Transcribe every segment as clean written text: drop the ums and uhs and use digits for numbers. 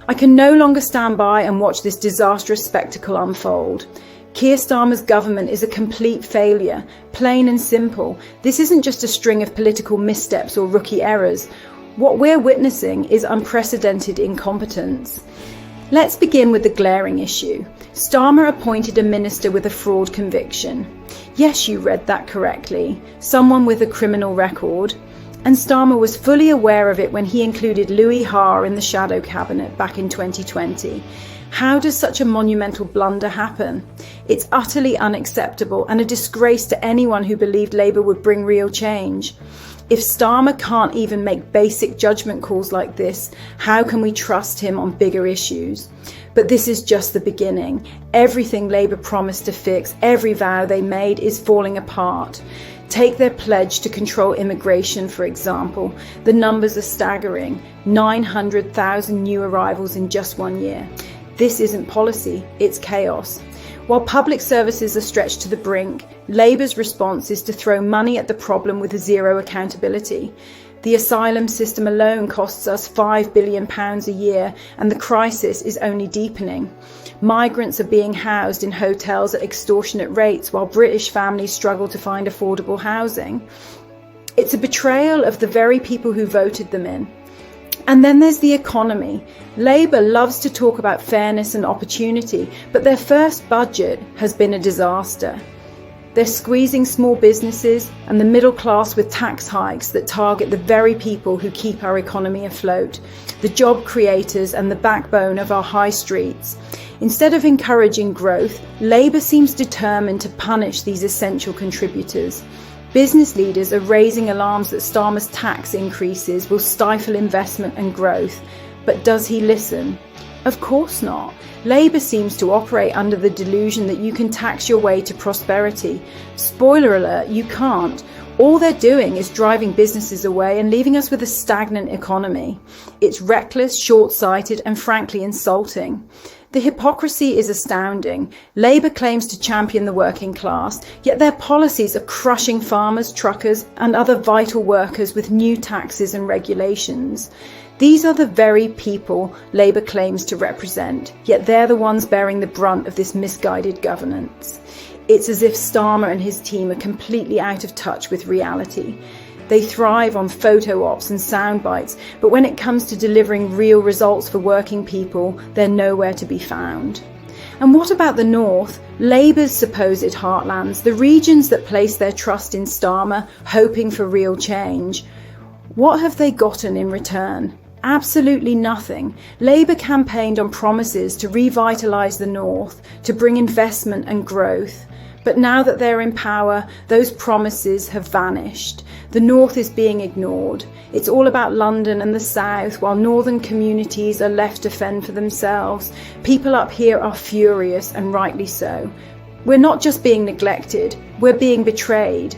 I can no longer stand by and watch this disastrous spectacle unfold. Keir Starmer's government is a complete failure, plain and simple. This isn't just a string of political missteps or rookie errors. What we're witnessing is unprecedented incompetence. Let's begin with the glaring issue. Starmer appointed a minister with a fraud conviction. Yes, you read that correctly. Someone with a criminal record. And Starmer was fully aware of it when he included Louis Haar in the shadow cabinet back in 2020. How does such a monumental blunder happen? It's utterly unacceptable and a disgrace to anyone who believed Labour would bring real change. If Starmer can't even make basic judgment calls like this, how can we trust him on bigger issues? But this is just the beginning. Everything Labour promised to fix, every vow they made is falling apart. Take their pledge to control immigration, for example. The numbers are staggering. 900,000 new arrivals in just 1 year. This isn't policy, it's chaos. While public services are stretched to the brink, Labour's response is to throw money at the problem with zero accountability. The asylum system alone costs us £5 billion a year, and the crisis is only deepening. Migrants are being housed in hotels at extortionate rates while British families struggle to find affordable housing. It's a betrayal of the very people who voted them in. And then there's the economy. Labour loves to talk about fairness and opportunity, but their first budget has been a disaster. They're squeezing small businesses and the middle class with tax hikes that target the very people who keep our economy afloat, the job creators and the backbone of our high streets. Instead of encouraging growth, Labour seems determined to punish these essential contributors. Business leaders are raising alarms that Starmer's tax increases will stifle investment and growth. But does he listen? Of course not. Labour seems to operate under the delusion that you can tax your way to prosperity. Spoiler alert, you can't. All they're doing is driving businesses away and leaving us with a stagnant economy. It's reckless, short-sighted, and frankly insulting. The hypocrisy is astounding. Labour claims to champion the working class, yet their policies are crushing farmers, truckers, and other vital workers with new taxes and regulations. These are the very people Labour claims to represent, yet they're the ones bearing the brunt of this misguided governance. It's as if Starmer and his team are completely out of touch with reality. They thrive on photo ops and sound bites, but when it comes to delivering real results for working people, they're nowhere to be found. And what about the North? Labour's supposed heartlands, the regions that place their trust in Starmer, hoping for real change. What have they gotten in return? Absolutely nothing. Labour campaigned on promises to revitalise the North, to bring investment and growth. But now that they're in power, those promises have vanished. The North is being ignored. It's all about London and the South, while northern communities are left to fend for themselves. People up here are furious, and rightly so. We're not just being neglected, we're being betrayed.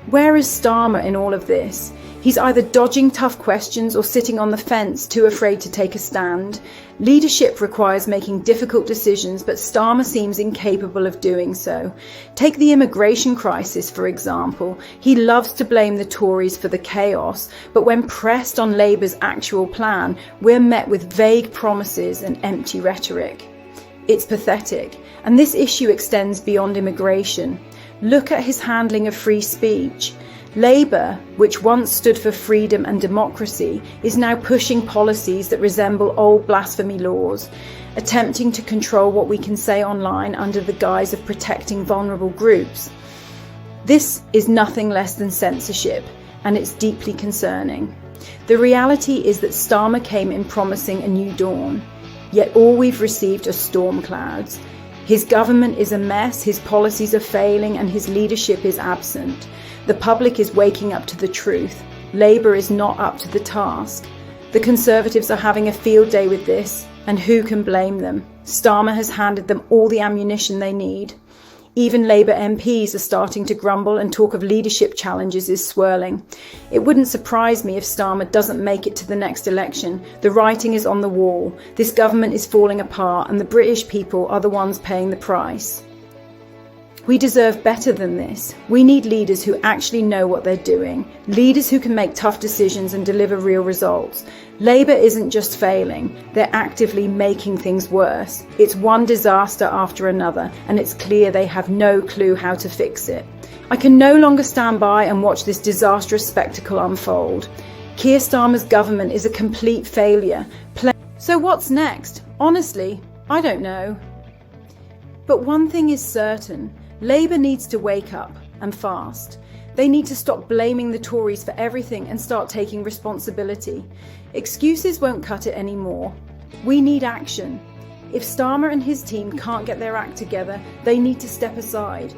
Where is Starmer in all of this? He's either dodging tough questions or sitting on the fence, too afraid to take a stand. Leadership requires making difficult decisions, but Starmer seems incapable of doing so. Take the immigration crisis, for example. He loves to blame the Tories for the chaos, but when pressed on Labour's actual plan, we're met with vague promises and empty rhetoric. It's pathetic, and this issue extends beyond immigration. Look at his handling of free speech. Labour, which once stood for freedom and democracy, is now pushing policies that resemble old blasphemy laws, attempting to control what we can say online under the guise of protecting vulnerable groups. This is nothing less than censorship, and it's deeply concerning. The reality is that Starmer came in promising a new dawn, yet all we've received are storm clouds. His government is a mess, his policies are failing, and his leadership is absent. The public is waking up to the truth. Labour is not up to the task. The Conservatives are having a field day with this, and who can blame them? Starmer has handed them all the ammunition they need. Even Labour MPs are starting to grumble, and talk of leadership challenges is swirling. It wouldn't surprise me if Starmer doesn't make it to the next election. The writing is on the wall. This government is falling apart, and the British people are the ones paying the price. We deserve better than this. We need leaders who actually know what they're doing, leaders who can make tough decisions and deliver real results. Labour isn't just failing, they're actively making things worse. It's one disaster after another, and it's clear they have no clue how to fix it. I can no longer stand by and watch this disastrous spectacle unfold. Keir Starmer's government is a complete failure. So what's next? Honestly, I don't know. But one thing is certain, Labour needs to wake up, and fast. They need to stop blaming the Tories for everything and start taking responsibility. Excuses won't cut it anymore. We need action. If Starmer and his team can't get their act together, they need to step aside.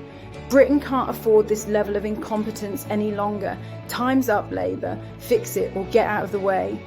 Britain can't afford this level of incompetence any longer. Time's up, Labour. Fix it or get out of the way.